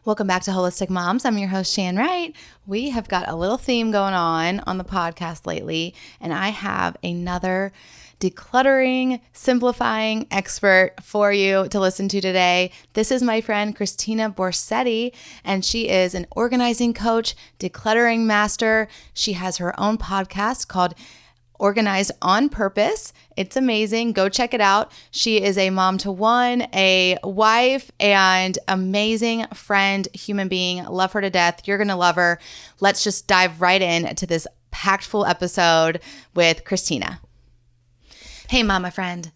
Welcome back to Holistic Moms. I'm your host, Shan Wright. We have got a little theme going on the podcast lately, and I have another decluttering, simplifying expert for you to listen to today. This is my friend, Kristina Borseti, and she is an organizing coach, decluttering master. She has her own podcast called Organized on Purpose. It's amazing. Go check it out. She is a mom to one, a wife, and amazing friend, human being. Love her to death. You're going to love her. Let's just dive right into this packed full episode with Kristina. Hey, mama friend.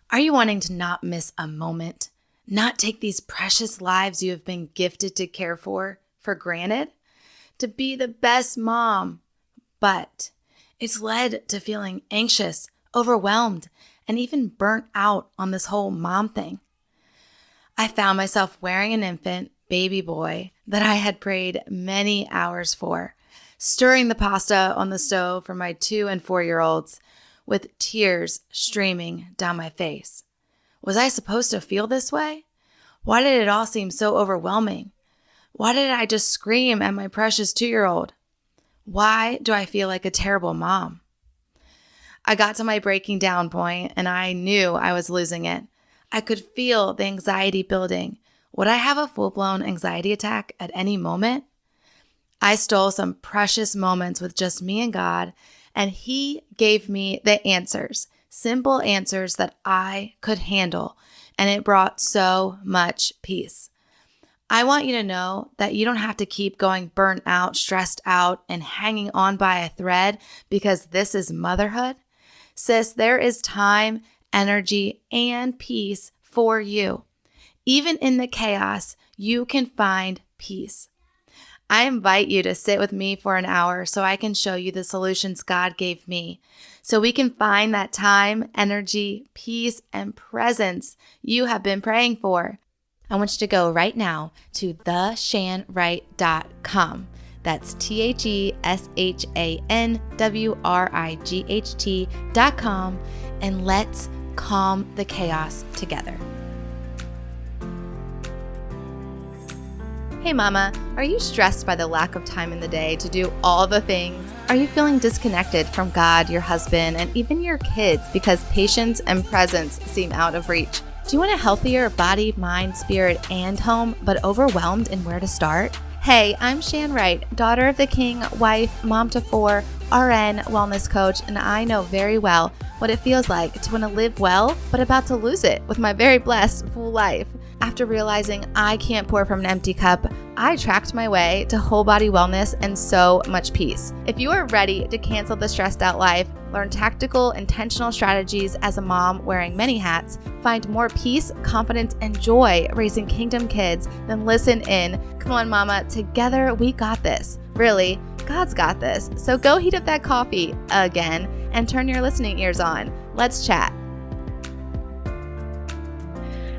Are you wanting to not miss a moment? Not take these precious lives you have been gifted to care for granted? To be the best mom, but it's led to feeling anxious, overwhelmed, and even burnt out on this whole mom thing. I found myself wearing an infant baby boy that I had prayed many hours for, stirring the pasta on the stove for my 2 and 4-year-olds with tears streaming down my face. Was I supposed to feel this way? Why did it all seem so overwhelming? Why did I just scream at my precious 2-year-old? Why do I feel like a terrible mom? I got to my breaking down point and I knew I was losing it. I could feel the anxiety building. Would I have a full-blown anxiety attack at any moment? I stole some precious moments with just me and God, and He gave me the answers, simple answers that I could handle, and it brought so much peace. I want you to know that you don't have to keep going burnt out, stressed out, and hanging on by a thread because this is motherhood. Sis, there is time, energy, and peace for you. Even in the chaos, you can find peace. I invite you to sit with me for an hour so I can show you the solutions God gave me, so we can find that time, energy, peace, and presence you have been praying for. I want you to go right now to theshanwright.com. That's theshanwright.com, and let's calm the chaos together. Hey mama, are you stressed by the lack of time in the day to do all the things? Are you feeling disconnected from God, your husband, and even your kids because patience and presence seem out of reach? Do you want a healthier body, mind, spirit, and home, but overwhelmed in where to start? Hey, I'm Shan Wright, daughter of the king, wife, mom to 4, RN, wellness coach, and I know very well what it feels like to want to live well, but about to lose it with my very blessed full life. After realizing I can't pour from an empty cup, I tracked my way to whole body wellness and so much peace. If you are ready to cancel the stressed out life, learn tactical, intentional strategies as a mom wearing many hats, find more peace, confidence, and joy raising kingdom kids, then listen in. Come on, mama, together we got this. Really, God's got this. So go heat up that coffee again and turn your listening ears on. Let's chat.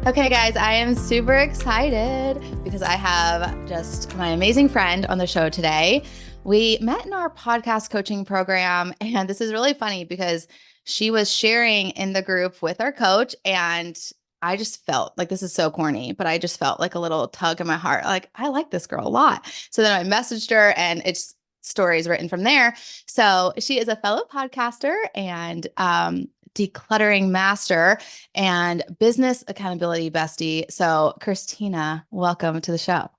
Okay, guys, I am super excited because I have just my amazing friend on the show today. We met in our podcast coaching program, and this is really funny because she was sharing in the group with our coach, and I just felt like, this is so corny, but I just felt like a little tug in my heart. Like, I like this girl a lot. So then I messaged her, and it's stories written from there. So she is a fellow podcaster and decluttering master and business accountability bestie. So Kristina, welcome to the show.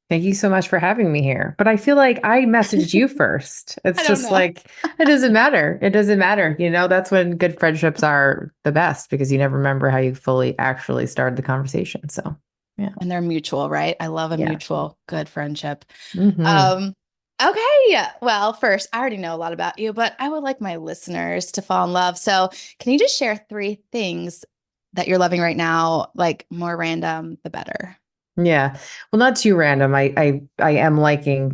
Thank you so much for having me here. But I feel like I messaged you first. It's just like, it doesn't matter. It doesn't matter. You know, that's when good friendships are the best because you never remember how you fully actually started the conversation. So, yeah. And they're mutual, right? I love a mutual good friendship. Mm-hmm. Okay. Well, first, I already know a lot about you, but I would like my listeners to fall in love. So can you just share 3 things that you're loving right now? Like, more random, the better. Yeah. Well, not too random. I am loving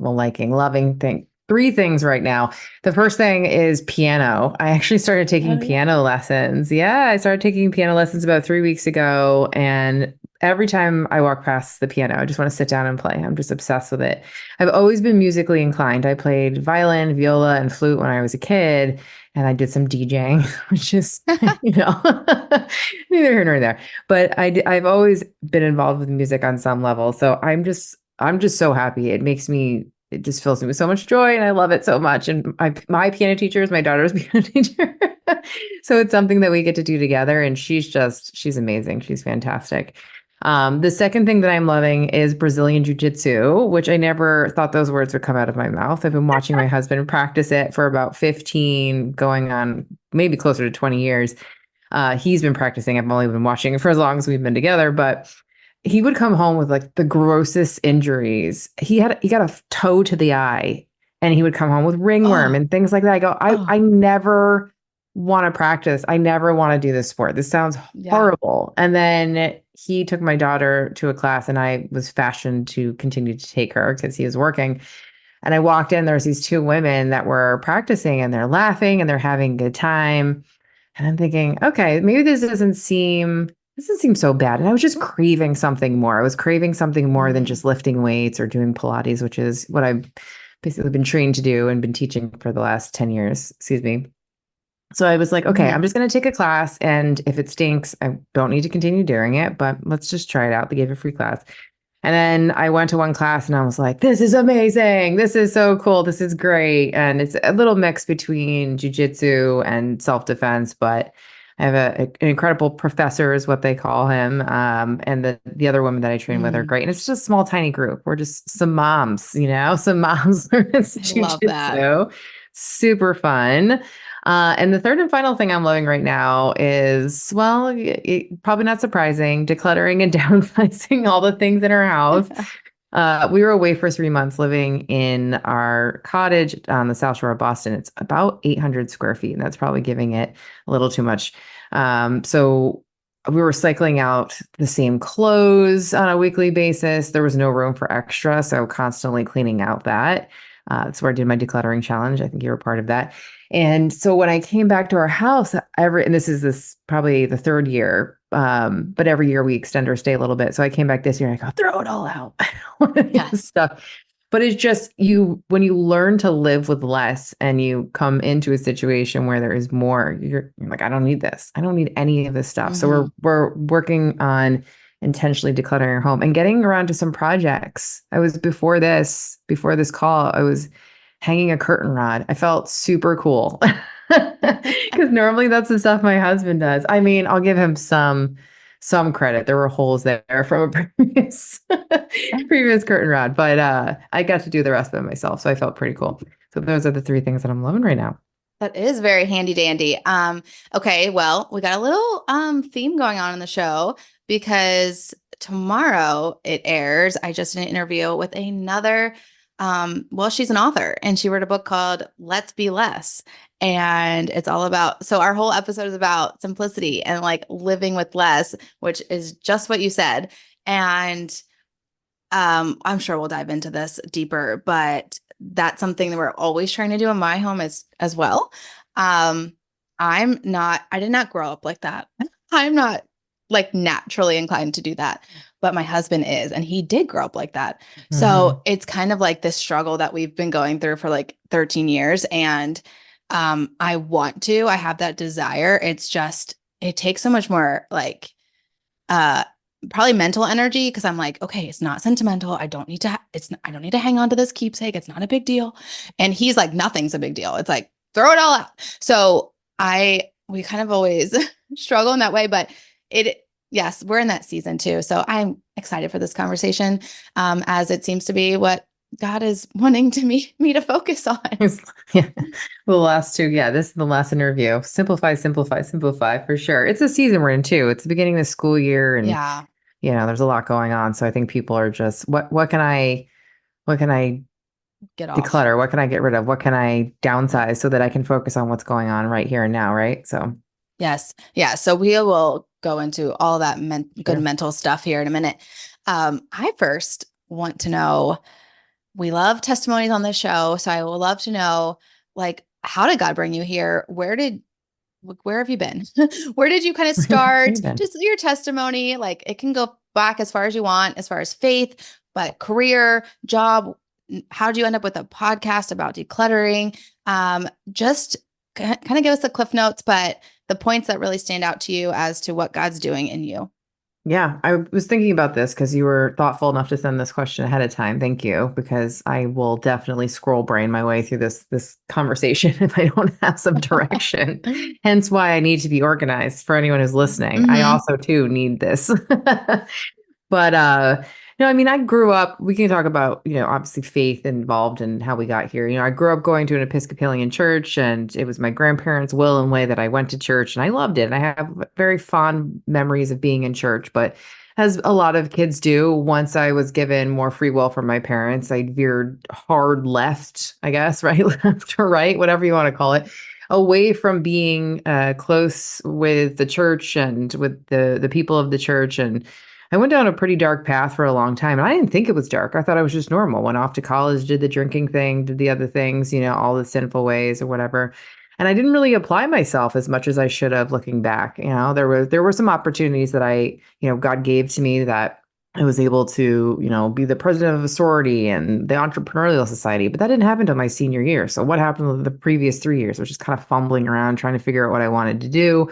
3 things right now. The first thing is piano. I actually started taking piano lessons. Yeah, I started taking piano lessons about 3 weeks ago, and every time I walk past the piano, I just want to sit down and play. I'm just obsessed with it. I've always been musically inclined. I played violin, viola, and flute when I was a kid, and I did some DJing, which is, neither here nor there. But I've always been involved with music on some level. So I'm just I'm just so happy. It just fills me with so much joy, and I love it so much. And my piano teacher is my daughter's piano teacher. So it's something that we get to do together. And she's amazing. She's fantastic. The second thing that I'm loving is Brazilian Jiu-Jitsu, which I never thought those words would come out of my mouth. I've been watching my husband practice it for about 15, going on maybe closer to 20 years. He's been practicing. I've only been watching it for as long as we've been together, but he would come home with like the grossest injuries. He got a toe to the eye, and he would come home with ringworm and things like that. I go, I never want to practice. I never want to do this sport. This sounds horrible. And then he took my daughter to a class, and I was fashioned to continue to take her because he was working. And I walked in, there's these two women that were practicing, and they're laughing and they're having a good time. And I'm thinking, okay, maybe this doesn't seem so bad. And I was just craving something more. I was craving something more than just lifting weights or doing Pilates, which is what I've basically been trained to do and been teaching for the last 10 years. Excuse me. So I was like, okay, I'm just going to take a class. And if it stinks, I don't need to continue doing it, but let's just try it out. They gave a free class. And then I went to one class and I was like, this is amazing. This is so cool. This is great. And it's a little mix between jujitsu and self-defense, but I have an incredible professor is what they call him. And the other women that I train with are great. And it's just a small, tiny group. We're just some moms, some moms learning jujitsu. Super fun. And the third and final thing I'm loving right now is, well, probably not surprising, decluttering and downsizing all the things in our house. We were away for 3 months living in our cottage on the South Shore of Boston. It's about 800 square feet, and that's probably giving it a little too much. So we were cycling out the same clothes on a weekly basis. There was no room for extra, so constantly cleaning out that. That's where I did my decluttering challenge. I think you were part of that. And so when I came back to our house, and this probably the third year, but every year we extend our stay a little bit. So I came back this year and I go, throw it all out. Stuff. But it's just when you learn to live with less and you come into a situation where there is more, you're like, I don't need this. I don't need any of this stuff. So we're working on intentionally decluttering our home and getting around to some projects. Before this call, I was hanging a curtain rod. I felt super cool because normally that's the stuff my husband does. I mean, I'll give him some credit. There were holes there from a previous curtain rod, but I got to do the rest of it myself. So I felt pretty cool. So those are the three things that I'm loving right now. That is very handy dandy. Okay, well, we got a little theme going on in the show because tomorrow it airs. I just did an interview with another she's an author, and she wrote a book called Let's Be Less. And it's all about, so our whole episode is about simplicity and like living with less, which is just what you said. And I'm sure we'll dive into this deeper, but that's something that we're always trying to do in my home as well. I did not grow up like that. I'm not like naturally inclined to do that, but my husband is, and he did grow up like that. So it's kind of like this struggle that we've been going through for like 13 years. And I have that desire. It's just, it takes so much more like, probably mental energy. Cause I'm like, okay, it's not sentimental. I don't need to hang on to this keepsake. It's not a big deal. And he's like, nothing's a big deal. It's like, throw it all out. So we kind of always struggle in that way, but yes, we're in that season too. So I'm excited for this conversation, as it seems to be what God is wanting me to focus on. Yeah. The last two. Yeah. This is the last interview. Simplify, simplify, simplify for sure. It's a season we're in too. It's the beginning of the school year, and there's a lot going on. So I think people are just, what can I get off? Declutter? What can I get rid of? What can I downsize so that I can focus on what's going on right here and now? Right. So yes. Yeah. So we will go into all that good mental stuff here in a minute. I first want to know, we love testimonies on this show. So I would love to know, like, how did God bring you here? Where have you been? Where did you kind of start? Just your testimony. Like, it can go back as far as you want, as far as faith, but career, job. How did you end up with a podcast about decluttering? Just kind of give us the cliff notes, but the points that really stand out to you as to what God's doing in you. Yeah, I was thinking about this because you were thoughtful enough to send this question ahead of time. Thank you, because I will definitely scroll brain my way through this conversation if I don't have some direction. Hence why I need to be organized for anyone who's listening. I Mm-hmm. also too need this. But no, I mean, I grew up, we can talk about, obviously faith involved in how we got here. I grew up going to an Episcopalian church, and it was my grandparents' will and way that I went to church, and I loved it. And I have very fond memories of being in church, but as a lot of kids do, once I was given more free will from my parents, I veered hard left, I guess, right? Left or right, whatever you want to call it, away from being close with the church and with the people of the church. And I went down a pretty dark path for a long time. And I didn't think it was dark. I thought it was just normal. Went off to college, did the drinking thing, did the other things, all the sinful ways or whatever. And I didn't really apply myself as much as I should have looking back. There were some opportunities that God gave to me that I was able to, be the president of a sorority and the entrepreneurial society, but that didn't happen until my senior year. So what happened with the previous 3 years? I was just kind of fumbling around trying to figure out what I wanted to do.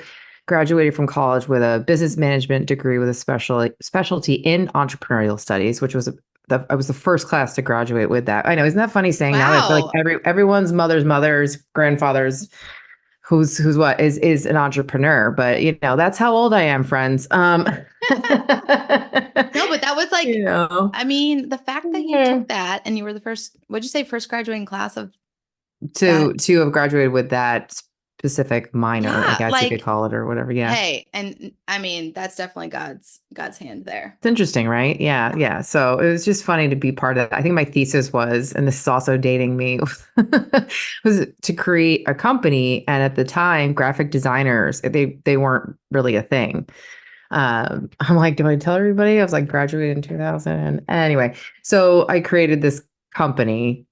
Graduated from college with a business management degree with a specialty in entrepreneurial studies, which was I was the first class to graduate with that. I know, isn't that funny saying now that I feel like Wow. everyone's mother's grandfather's who's what is an entrepreneur, but that's how old I am, friends. No, but that was you like, know, I mean, the fact that you yeah. took that and you were the first, what'd you say, first graduating class of to that? to have graduated with that specific minor, I Yeah, guess you could like, call it or whatever. Yeah. hey, and I mean, that's definitely God's hand there. It's interesting, right? Yeah, Yeah. yeah. So it was just funny to be part of that. I think my thesis was, and this is also dating me, was to create a company. And at the time, graphic designers, they weren't really a thing. I'm like, do I tell everybody? I was like graduated in 2000. And anyway, so I created this company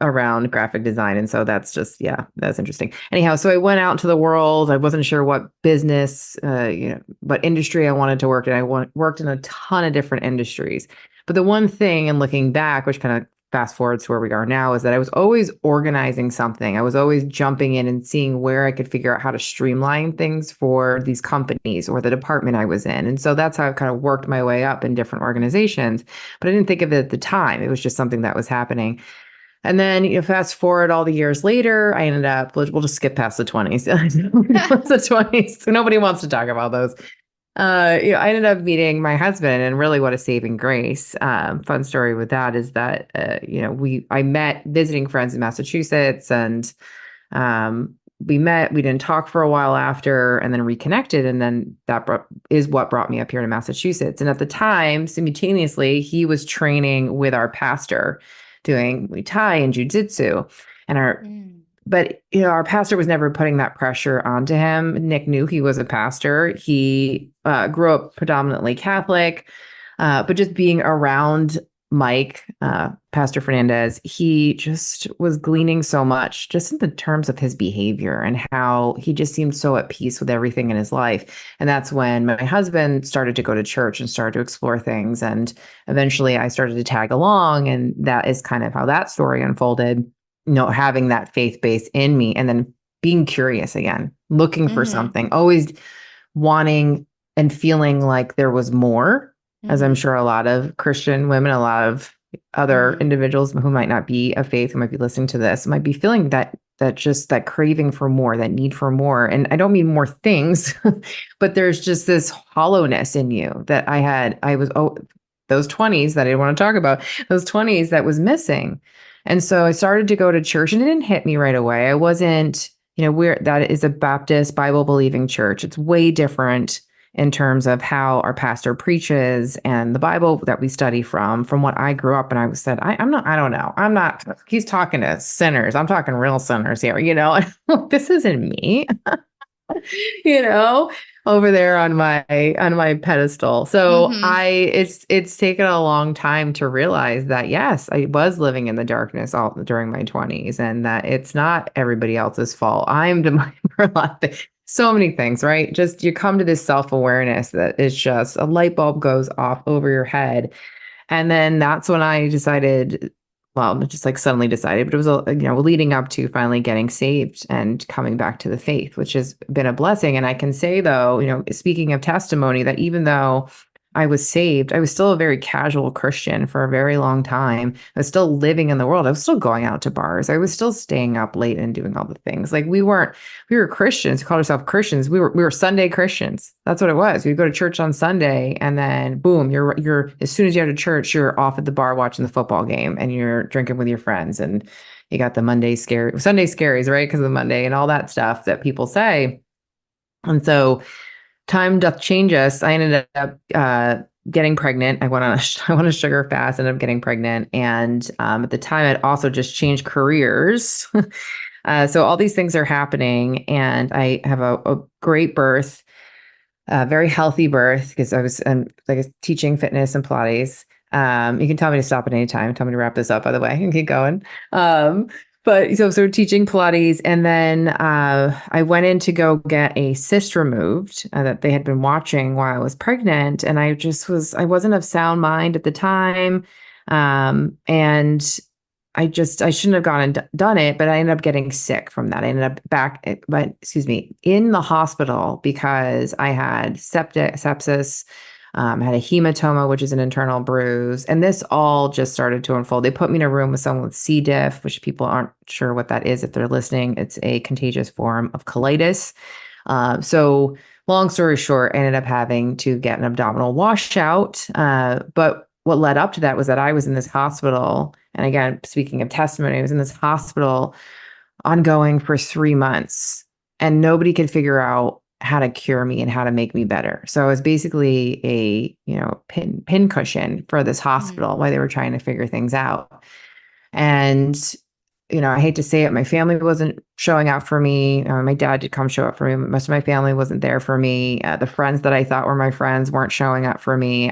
around graphic design. And so that's just, yeah, that's interesting. Anyhow, so I went out into the world. I wasn't sure what business, what industry I wanted to work in. Worked in a ton of different industries. But the one thing, and looking back, which kind of fast forwards to where we are now, is that I was always organizing something. I was always jumping in and seeing where I could figure out how to streamline things for these companies or the department I was in. And so that's how I kind of worked my way up in different organizations. But I didn't think of it at the time. It was just something that was happening. And then, fast forward all the years later, I ended up, we'll just skip past the 20s. The 20s. So nobody wants to talk about those. I ended up meeting my husband, and really what a saving grace. Fun story with that is that, I met visiting friends in Massachusetts, and we met, we didn't talk for a while after, and then reconnected. And then is what brought me up here to Massachusetts. And at the time, simultaneously, he was training with our pastor doing Muay Thai and Jiu-Jitsu. And but our pastor was never putting that pressure onto him. Nick knew he was a pastor. He grew up predominantly Catholic, but just being around Mike, Pastor Fernandez, he just was gleaning so much just in the terms of his behavior and how he just seemed so at peace with everything in his life. And that's when my husband started to go to church and started to explore things. And eventually I started to tag along. And that is kind of how that story unfolded, having that faith base in me, and then being curious again, looking for Mm-hmm. something, always wanting and feeling like there was more, as I'm Mm-hmm. sure a lot of Christian women, a lot of other Mm-hmm. individuals who might not be of faith, who might be listening to this, might be feeling that that craving for more, that need for more. And I don't mean more things, but there's just this hollowness in you that I was, those 20s that I didn't want to talk about, those 20s that was missing. And so I started to go to church, and it didn't hit me right away. I wasn't, that is a Baptist Bible believing church. It's way different in terms of how our pastor preaches and the Bible that we study from what I grew up. And I said, I don't know. He's talking to sinners. I'm talking real sinners here, this isn't me. you know, over there on my pedestal. So Mm-hmm. it's taken a long time to realize that yes, I was living in the darkness all during my 20s, and that it's not everybody else's fault. I'm to blame for a lot of things. So many things, right? Just you come to this self-awareness that is just a light bulb goes off over your head. And then that's when I decided, well, just like suddenly decided, but it was, leading up to finally getting saved and coming back to the faith, which has been a blessing. And I can say though, speaking of testimony, that even though I was saved, I was still a very casual Christian for a very long time. I was still living in the world. I was still going out to bars. I was still staying up late and doing all the things. Like we were Christians, we called ourselves Christians. We were Sunday Christians. That's what it was. We'd go to church on Sunday and then boom, you're as soon as you go to church, you're off at the bar watching the football game and you're drinking with your friends, and you got the Sunday scaries, right? Because of the Monday and all that stuff that people say. And so time doth change us. I ended up getting pregnant. I went on a sugar fast, ended up getting pregnant. And at the time, I'd also just changed careers. So all these things are happening. And I have a great birth, a very healthy birth, because I was teaching fitness and Pilates. You can tell me to stop at any time. Tell me to wrap this up, by the way, and keep going. But so teaching Pilates, and then I went in to go get a cyst removed that they had been watching while I was pregnant, and I wasn't of sound mind at the time, and I shouldn't have gone and done it, but I ended up getting sick from that. I ended up in the hospital because I had sepsis. I had a hematoma, which is an internal bruise. And this all just started to unfold. They put me in a room with someone with C. diff, which people aren't sure what that is if they're listening. It's a contagious form of colitis. So long story short, I ended up having to get an abdominal washout. But what led up to that was that I was in this hospital. And again, speaking of testimony, I was in this hospital ongoing for 3 months, and nobody could figure out how to cure me and how to make me better. So I was basically a, pin cushion for this hospital while they were trying to figure things out. And, I hate to say it, my family wasn't showing up for me. My dad did come show up for me. Most of my family wasn't there for me. The friends that I thought were my friends weren't showing up for me.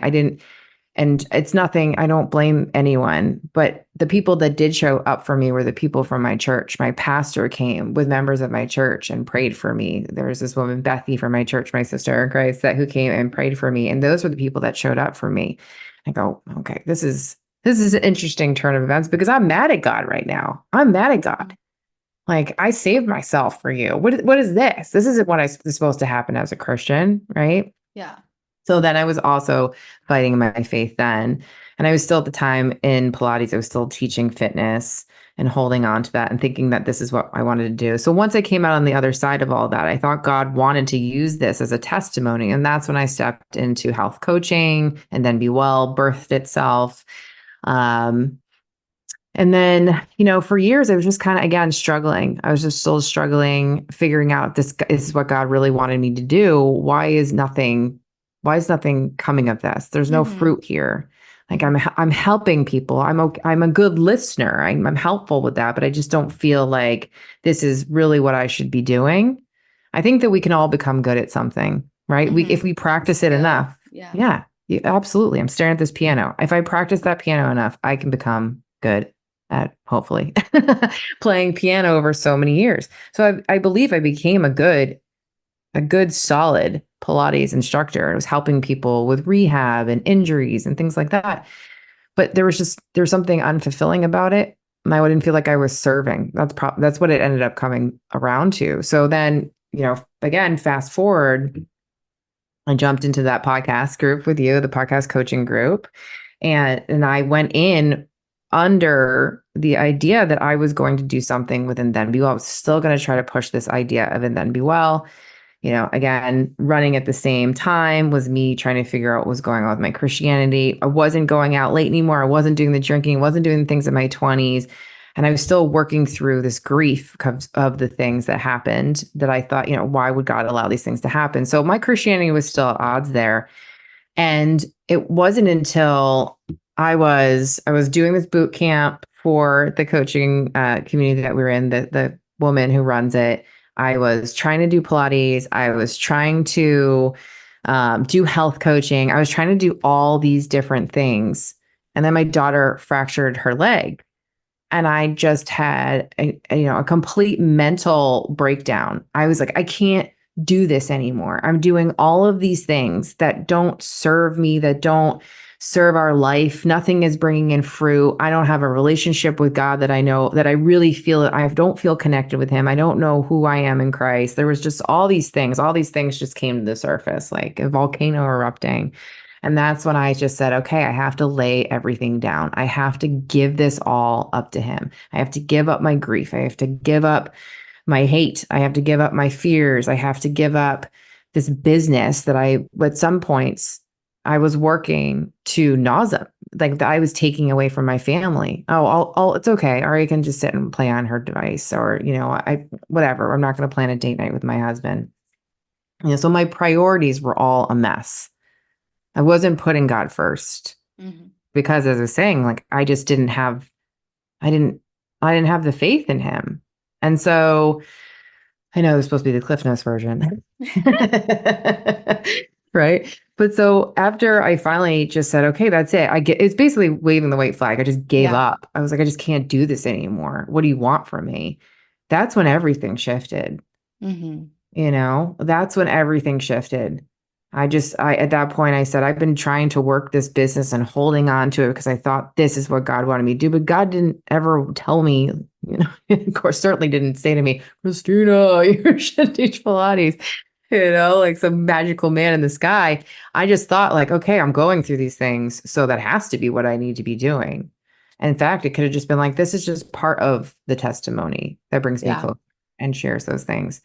And it's nothing, I don't blame anyone, but the people that did show up for me were the people from my church. My pastor came with members of my church and prayed for me. There was this woman, Bethy, from my church, my sister in Christ, who came and prayed for me. And those were the people that showed up for me. I go, okay, this is an interesting turn of events, because I'm mad at God right now. I'm mad at God. Like, I saved myself for you. What is this? This isn't what is supposed to happen as a Christian, right? Yeah. So then I was also fighting my faith then. And I was still at the time in Pilates, I was still teaching fitness and holding on to that and thinking that this is what I wanted to do. So once I came out on the other side of all that, I thought God wanted to use this as a testimony. And that's when I stepped into health coaching, and then Be Well birthed itself. And then, for years, I was just kind of, again, struggling. I was just still struggling, figuring out if this is what God really wanted me to do. Why is nothing coming of this? There's no fruit here. Like I'm helping people. I'm a good listener. I'm helpful with that, but I just don't feel like this is really what I should be doing. I think that we can all become good at something, right? If we practice it enough. Yeah, absolutely. I'm staring at this piano. If I practice that piano enough, I can become good at, hopefully, playing piano over so many years. So I believe I became a good, solid Pilates instructor. I was helping people with rehab and injuries and things like that. But there's something unfulfilling about it. And I didn't feel like I was serving. That's what it ended up coming around to. So then, again, fast forward, I jumped into that podcast group with you, the podcast coaching group. And I went in under the idea that I was going to do something within Then Be Well. I was still going to try to push this idea of Then Be Well. Again, running at the same time was me trying to figure out what was going on with my Christianity. I wasn't going out late anymore. I wasn't doing the drinking, wasn't doing the things in my 20s. And I was still working through this grief of the things that happened, that I thought, why would God allow these things to happen? So my Christianity was still at odds there. And it wasn't until I was doing this boot camp for the coaching community that we were in, the woman who runs it. I was trying to do Pilates. I was trying to do health coaching. I was trying to do all these different things. And then my daughter fractured her leg. And I just had a complete mental breakdown. I was like, I can't do this anymore. I'm doing all of these things that don't serve me, that don't serve our life. Nothing is bringing in fruit. I don't have a relationship with God that I know, that I really feel that I don't feel connected with him. I don't know who I am in Christ. There was just all these things just came to the surface like a volcano erupting. And that's when I just said, okay, I have to lay everything down. I have to give this all up to him. I have to give up my grief. I have to give up my hate. I have to give up my fears. I have to give up this business that at some points, I was working to nausea, like that I was taking away from my family. Oh, it's okay. Ari can just sit and play on her device, or, whatever. I'm not going to plan a date night with my husband. So my priorities were all a mess. I wasn't putting God first because, as I was saying, like I just didn't have, I didn't have the faith in him. And so I know it's supposed to be the Cliff Notes version. Right. But so after I finally just said, okay, that's it. It's basically waving the white flag. I just gave up. I was like, I just can't do this anymore. What do you want from me? That's when everything shifted. That's when everything shifted. At that point, I said, I've been trying to work this business and holding on to it because I thought this is what God wanted me to do. But God didn't ever tell me, of course, certainly didn't say to me, Kristina, you should teach Pilates, like some magical man in the sky. I just thought like, okay, I'm going through these things. So that has to be what I need to be doing. And in fact, it could have just been like, this is just part of the testimony that brings me close and shares those things.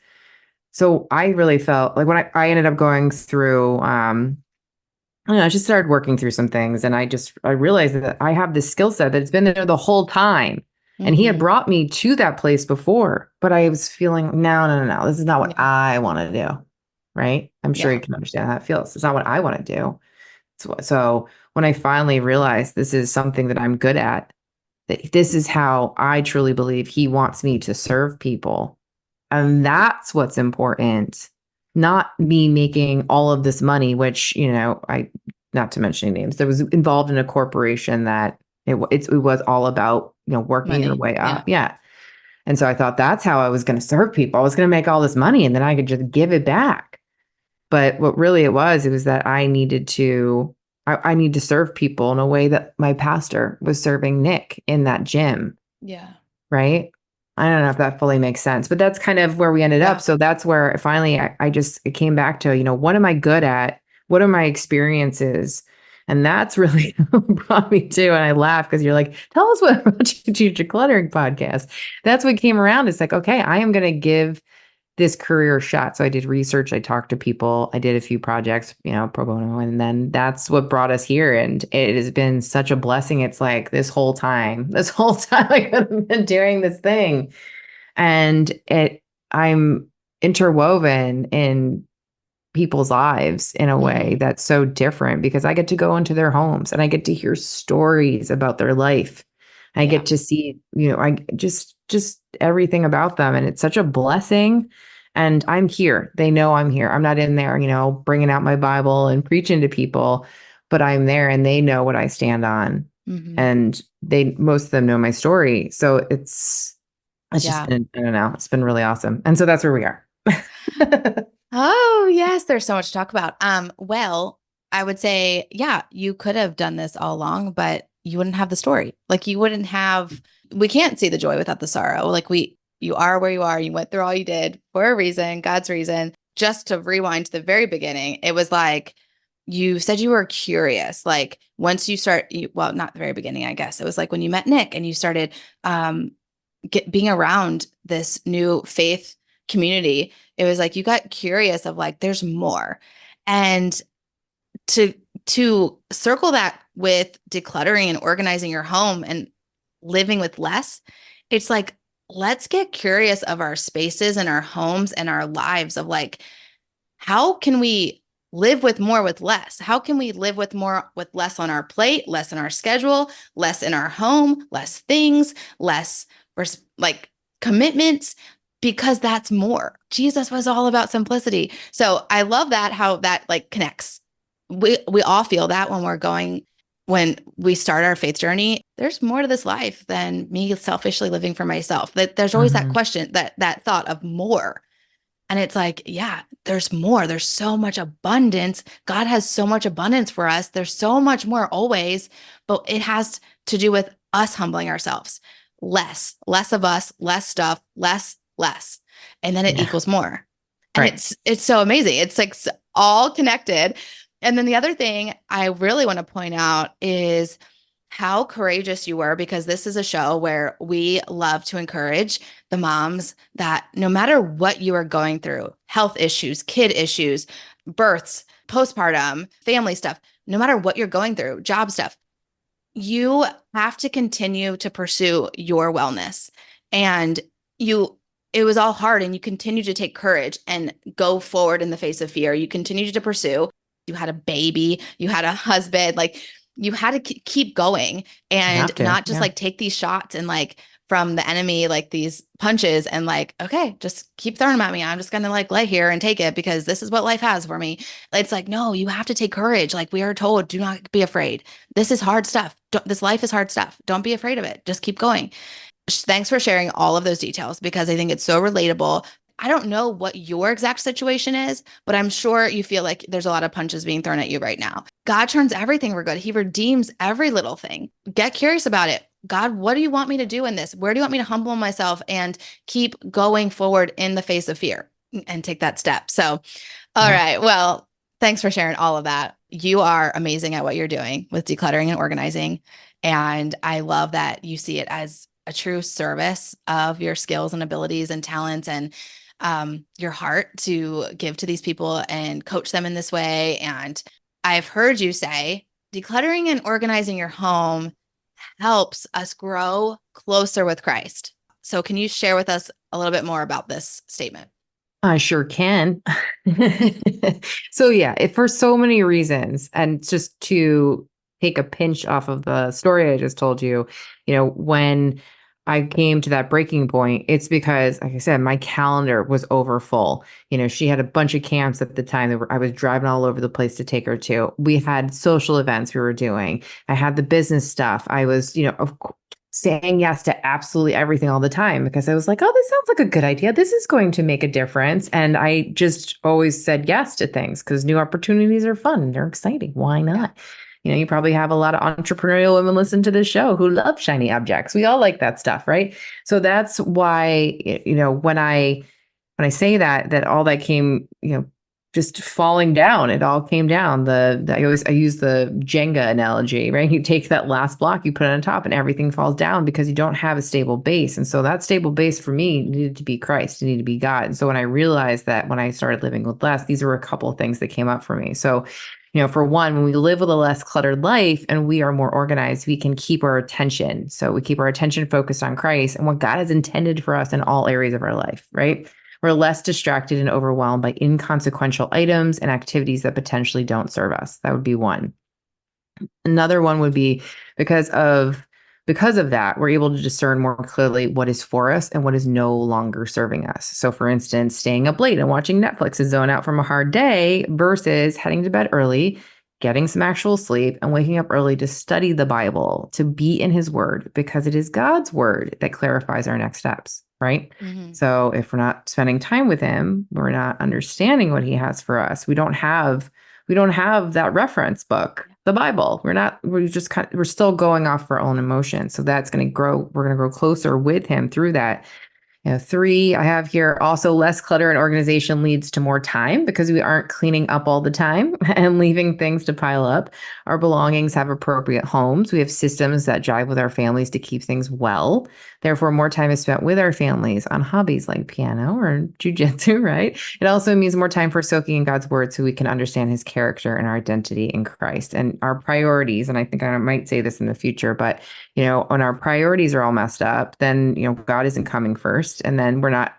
So I really felt like when I ended up going through, I just started working through some things, and I realized that I have this skill set that's been there the whole time. And he had brought me to that place before, but I was feeling, no, this is not what I want to do. Right. I'm sure you can understand how that feels. It's not what I want to do. So when I finally realized this is something that I'm good at, that this is how I truly believe he wants me to serve people. And that's what's important, not me making all of this money, which, not to mention any names, that was involved in a corporation that it was all about, working Money. your way up. Yeah. And so I thought that's how I was going to serve people. I was going to make all this money and then I could just give it back. But what really it was that I need to serve people in a way that my pastor was serving Nick in that gym. Yeah. Right. I don't know if that fully makes sense, but that's kind of where we ended up. So that's where finally it came back to, what am I good at? What are my experiences? And that's really brought me to, and I laugh because you're like, tell us what about your decluttering podcast. That's what came around. It's like, okay, I am going to give this career a shot. So I did research. I talked to people. I did a few projects, pro bono. And then that's what brought us here. And it has been such a blessing. It's like this whole time I could have been doing this thing. And I'm interwoven in people's lives in a way that's so different because I get to go into their homes and I get to hear stories about their life. I get to see, I just everything about them. And it's such a blessing. And I'm here. They know I'm here. I'm not in there, bringing out my Bible and preaching to people, but I'm there and they know what I stand on. And most of them know my story. So it's just been, I don't know, it's been really awesome. And so that's where we are. Oh, yes. There's so much to talk about. Well, I would say, you could have done this all along, but you wouldn't have the story. Like we can't see the joy without the sorrow. Like you are where you are. You went through all you did for a reason, God's reason. Just to rewind to the very beginning, it was like, you said you were curious. Like once you well, not the very beginning, I guess. It was like when you met Nick and you started, being around this new faith community, it was like you got curious of like there's more. And to circle that with decluttering and organizing your home and living with less, it's like let's get curious of our spaces and our homes and our lives of like how can we live with more with less? How can we live with more with less on our plate, less in our schedule, less in our home, less things, less like commitments, because that's more. Jesus was all about simplicity. So I love that, how that like connects. We all feel that when we start our faith journey, there's more to this life than me selfishly living for myself. That there's always that question, that thought of more. And it's like, yeah, there's more. There's so much abundance. God has so much abundance for us. There's so much more always, but it has to do with us humbling ourselves. Less of us, less stuff, less. And then it Yeah. equals more. And Right. it's so amazing. It's like all connected. And then the other thing I really want to point out is how courageous you were, because this is a show where we love to encourage the moms that no matter what you are going through, health issues, kid issues, births, postpartum, family stuff, no matter what you're going through, job stuff, you have to continue to pursue your wellness. And you, it was all hard, and you continue to take courage and go forward in the face of fear. You continue to pursue. You had a baby, you had a husband, like you had to keep going You and have to. not just Yeah. like take these shots and like from the enemy, like these punches and like, okay, just keep throwing them at me. I'm just going to like lay here and take it because this is what life has for me. It's like, no, you have to take courage. Like we are told, do not be afraid. This is hard stuff. This life is hard stuff. Don't be afraid of it. Just keep going. Thanks for sharing all of those details because I think it's so relatable. I don't know what your exact situation is, but I'm sure you feel like there's a lot of punches being thrown at you right now. God turns everything for good. He redeems every little thing. Get curious about it. God, what do you want me to do in this? Where do you want me to humble myself and keep going forward in the face of fear and take that step? So, all Yeah. right. Well, thanks for sharing all of that. You are amazing at what you're doing with decluttering and organizing. And I love that you see it as a true service of your skills and abilities and talents and your heart to give to these people and coach them in this way. And I've heard you say decluttering and organizing your home helps us grow closer with Christ. So, can you share with us a little bit more about this statement? I sure can. So yeah, for so many reasons, and just to take a pinch off of the story I just told you, when I came to that breaking point, it's because, like I said, my calendar was over full. She had a bunch of camps at the time I was driving all over the place to take her to. We had social events we were doing. I had the business stuff. I was, of course, saying yes to absolutely everything all the time because I was like, oh, this sounds like a good idea. This is going to make a difference. And I just always said yes to things because new opportunities are fun. They're exciting. Why Yeah. not? You probably have a lot of entrepreneurial women listen to this show who love shiny objects. We all like that stuff, right? So that's why, when I say that all that came, just falling down, it all came down. I use the Jenga analogy, right? You take that last block, you put it on top, and everything falls down because you don't have a stable base. And so that stable base for me needed to be Christ, it needed to be God. And so when I realized that, when I started living with less, these were a couple of things that came up for me. So, for one, when we live with a less cluttered life and we are more organized, we can keep our attention. So we keep our attention focused on Christ and what God has intended for us in all areas of our life, right? We're less distracted and overwhelmed by inconsequential items and activities that potentially don't serve us. That would be one. Another one would be because of that, we're able to discern more clearly what is for us and what is no longer serving us. So for instance, staying up late and watching Netflix to zone out from a hard day versus heading to bed early, getting some actual sleep, and waking up early to study the Bible, to be in his word, because it is God's word that clarifies our next steps, right? Mm-hmm. So if we're not spending time with him, we're not understanding what he has for us. We don't have that reference book, the Bible. We're still going off our own emotions. So that's going to grow. We're going to grow closer with him through that. Three, I have here also less clutter and organization leads to more time because we aren't cleaning up all the time and leaving things to pile up. Our belongings have appropriate homes. We have systems that jive with our families to keep things well. Therefore, more time is spent with our families on hobbies like piano or jujitsu, right? It also means more time for soaking in God's word so we can understand his character and our identity in Christ and our priorities. And I think I might say this in the future, but when our priorities are all messed up, then, God isn't coming first. And then we're not,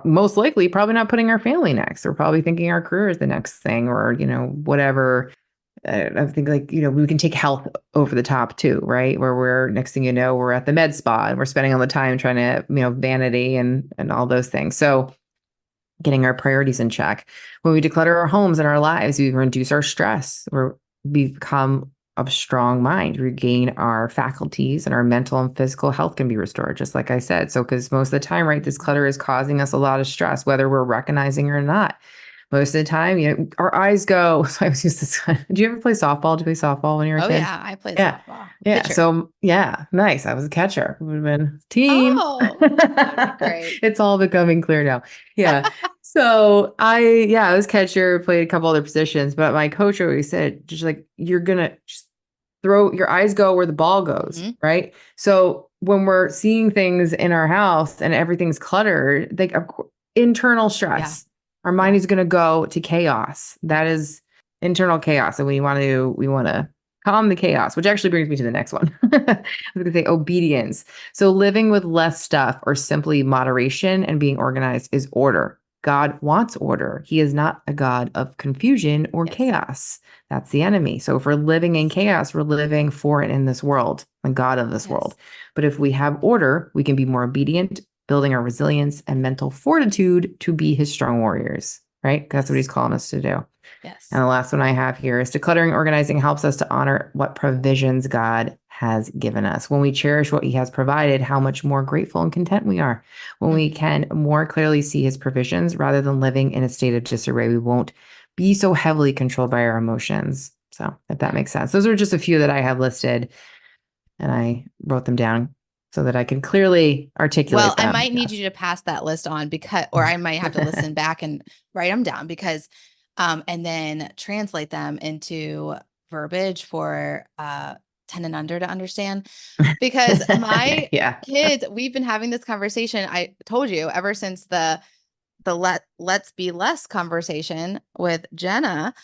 most likely, probably not putting our family next. We're probably thinking our career is the next thing or, whatever. I think we can take health over the top too, right? Where we're, next thing you know, we're at the med spa and we're spending all the time trying to, vanity and all those things. So getting our priorities in check. When we declutter our homes and our lives, we reduce our stress. We become of strong mind, regain our faculties, and our mental and physical health can be restored, just like I said. So, because most of the time, right, this clutter is causing us a lot of stress, whether we're recognizing it or not. Most of the time, our eyes go. So I was used to. Do you ever play softball? Did you play softball when you were a Oh kid? yeah, I played Yeah. softball. Yeah. Pitcher. So yeah, nice. I was a catcher. Would have been team. Oh, that'd be great. It's all becoming clear now. Yeah. So I was catcher, played a couple other positions, but my coach always said, just like, you're gonna just throw your eyes go where the ball goes, Mhm. right? So when we're seeing things in our house and everything's cluttered, like internal Yeah. stress, our mind Yeah. is gonna go to chaos. That is internal chaos. And we want to calm the chaos, which actually brings me to the next one. I was going to say obedience. So living with less stuff or simply moderation and being organized is order. God wants order. He is not a God of confusion or Yes. chaos. That's the enemy. So if we're living in chaos, we're living for and in this world, the God of this world. But if we have order, we can be more obedient, building our resilience and mental fortitude to be his strong warriors, right? That's what he's calling us to do. Yes. And the last one I have here is decluttering organizing helps us to honor what provisions God has given us. When we cherish what he has provided, how much more grateful and content we are. When we can more clearly see his provisions rather than living in a state of disarray, we won't be so heavily controlled by our emotions. So if that makes sense. Those are just a few that I have listed, and I wrote them down so that I can clearly articulate Well, I them. might need you to pass that list on or I might have to listen back and write them down and then translate them into verbiage for 10 and under to understand. Because my Yeah. kids, we've been having this conversation. I told you ever since the let's be less conversation with Jenna,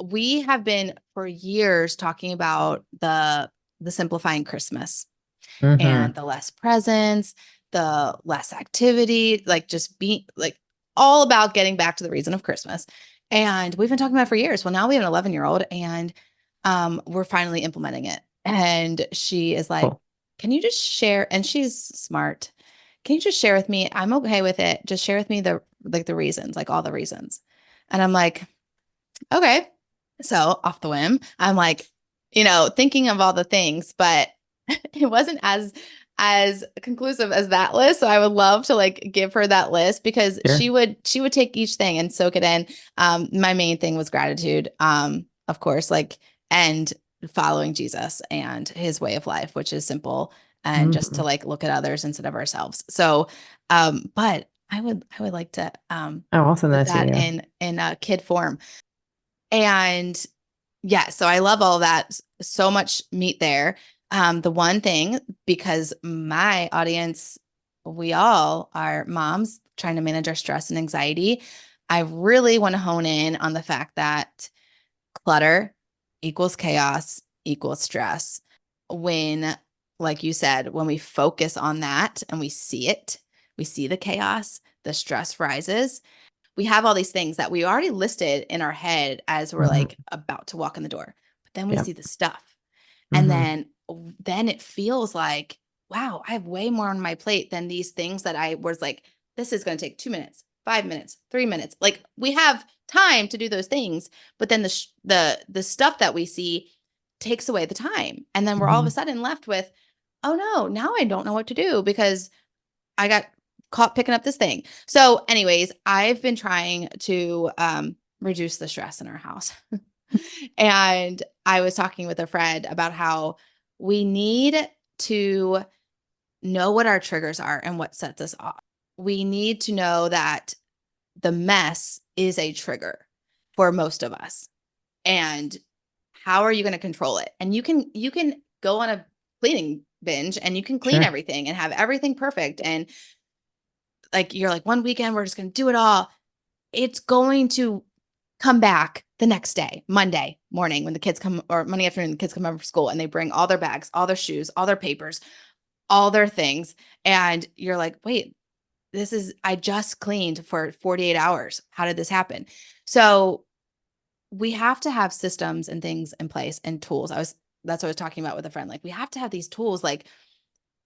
we have been for years talking about the simplifying Christmas and the less presents, the less activity, like just being like all about getting back to the reason of Christmas. And we've been talking about it for years. Well, now we have an 11-year-old and we're finally implementing it. And she is like, Cool. can you just share? And she's smart. Can you just share with me? I'm okay with it. Just share with me the reasons, like all the reasons. And I'm like, okay. So off the whim, I'm like, thinking of all the things, but it wasn't as conclusive as that list. So I would love to like give her that list because Sure. she would take each thing and soak it in. My main thing was gratitude, of course, like and following Jesus and his way of life, which is simple and just to like look at others instead of ourselves. So, but I would like to I'll send put that to that you. in a kid form. And yeah, so I love all of that. So much meat there. The one thing, because my audience, we all are moms trying to manage our stress and anxiety. I really want to hone in on the fact that clutter equals chaos equals stress. When, like you said, when we focus on that and we see it, we see the chaos, the stress rises. We have all these things that we already listed in our head as we're like about to walk in the door. But then we Yep. see the stuff. And then it feels like, wow, I have way more on my plate than these things that I was like, this is going to take 2 minutes, 5 minutes, 3 minutes. Like we have time to do those things, but then the stuff that we see takes away the time. And then we're all of a sudden left with, oh no, now I don't know what to do because I got caught picking up this thing. So anyways, I've been trying to reduce the stress in our house. And I was talking with a friend about how we need to know what our triggers are and what sets us off. We need to know that the mess is a trigger for most of us. And how are you going to control it? And you can go on a cleaning binge and you can clean Sure. everything and have everything perfect and like you're like one weekend we're just going to do it all. It's going to come back the next day, Monday morning when the kids come or Monday afternoon the kids come home from school and they bring all their bags, all their shoes, all their papers, all their things and you're like, "Wait, I just cleaned for 48 hours. How did this happen?" So, we have to have systems and things in place and tools. That's what I was talking about with a friend. Like we have to have these tools like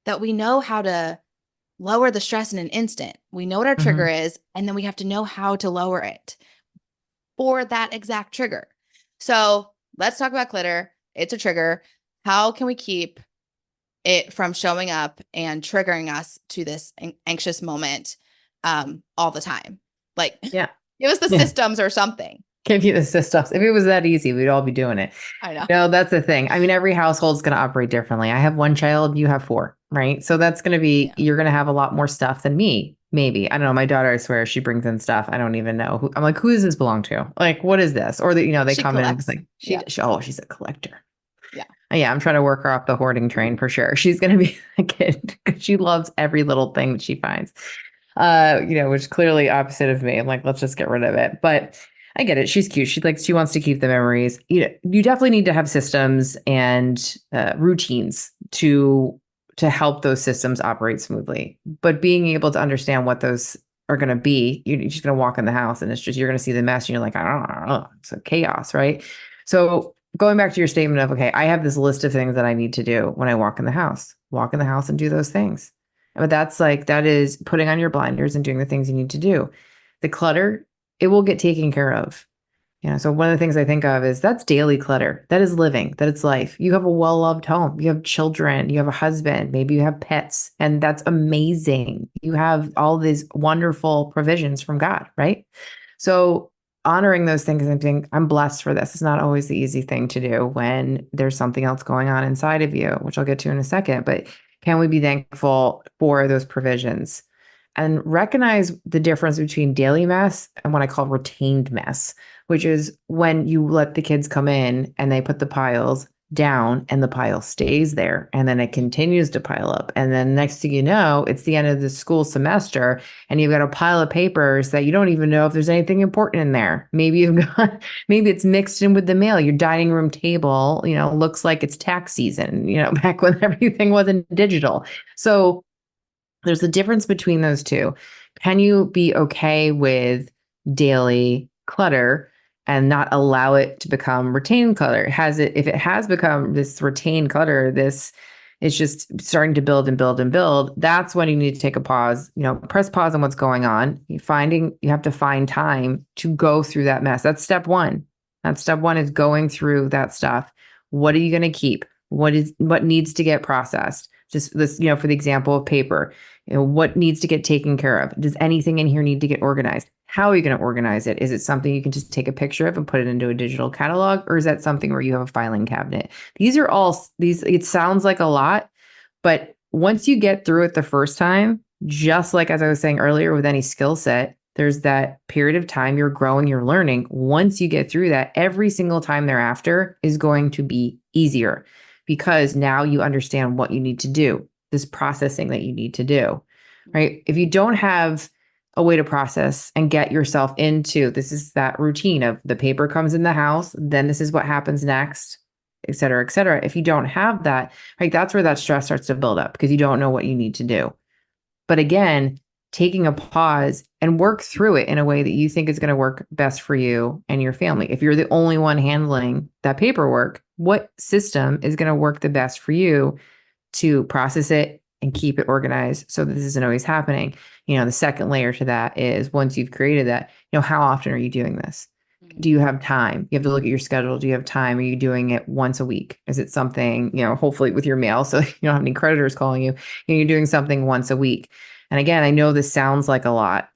that we know how to lower the stress in an instant. We know what our trigger is, and then we have to know how to lower it for that exact trigger. So let's talk about clutter. It's a trigger. How can we keep it from showing up and triggering us to this anxious moment all the time? Like, Yeah. give us the Yeah. systems or something. Give you the systems. If it was that easy, we'd all be doing it. I know. No, that's the thing. I mean, every household is going to operate differently. I have one child, you have four, right? So that's going to be, Yeah. you're going to have a lot more stuff than me. Maybe. I don't know. My daughter, I swear, she brings in stuff. I don't even know. I'm like, who does this belong to? Like, what is this? Or they She come in and collects. it's like, Yeah. she's a collector. Yeah. Yeah, I'm trying to work her off the hoarding train for sure. She's going to be a kid because she loves every little thing that she finds. Which clearly opposite of me. I'm like, let's just get rid of it. But I get it. She's cute. She wants to keep the memories. You definitely need to have systems and routines to help those systems operate smoothly. But being able to understand what those are going to be, you're just going to walk in the house and you're going to see the mess and you're like, I don't know, it's a chaos, right? So going back to your statement of, okay, I have this list of things that I need to do when I walk in the house. Walk in the house and do those things. But that is putting on your blinders and doing the things you need to do. The clutter, it will get taken care of. So one of the things I think of is that's daily clutter. That is living, that it's life. You have a well-loved home. You have children, you have a husband, maybe you have pets, and that's amazing. You have all these wonderful provisions from God, right? So honoring those things and think, I'm blessed for this. It's not always the easy thing to do when there's something else going on inside of you, which I'll get to in a second. But can we be thankful for those provisions and recognize the difference between daily mess and what I call retained mess, which is when you let the kids come in and they put the piles down and the pile stays there and then it continues to pile up. And then next thing you know, it's the end of the school semester and you've got a pile of papers that you don't even know if there's anything important in there. Maybe maybe it's mixed in with the mail. Your dining room table, looks like it's tax season, back when everything wasn't digital. So there's a difference between those two. Can you be okay with daily clutter and not allow it to become retained clutter? If it has become this retained clutter, this is just starting to build and build and build, that's when you need to take a pause, press pause on what's going on. You have to find time to go through that mess. That's step one. Step one is going through that stuff. What are you going to keep? What needs to get processed? Just this, for the example of paper, what needs to get taken care of? Does anything in here need to get organized? How are you going to organize it? Is it something you can just take a picture of and put it into a digital catalog? Or is that something where you have a filing cabinet? It sounds like a lot, but once you get through it the first time, just like as I was saying earlier with any skill set, there's that period of time you're growing, you're learning. Once you get through that, every single time thereafter is going to be easier because now you understand what you need to do, this processing that you need to do, right? If you don't have a way to process and get yourself into, this is that routine of the paper comes in the house, then this is what happens next, et cetera, et cetera. If you don't have that, right, that's where that stress starts to build up because you don't know what you need to do. But again, taking a pause and work through it in a way that you think is going to work best for you and your family. If you're the only one handling that paperwork, what system is going to work the best for you to process it and keep it organized so that this isn't always happening? The second layer to that is once you've created that, how often are you doing this? Do you have time? You have to look at your schedule. Do you have time? Are you doing it once a week? Is it something, hopefully with your mail, so you don't have any creditors calling you, you're doing something once a week. And again, I know this sounds like a lot,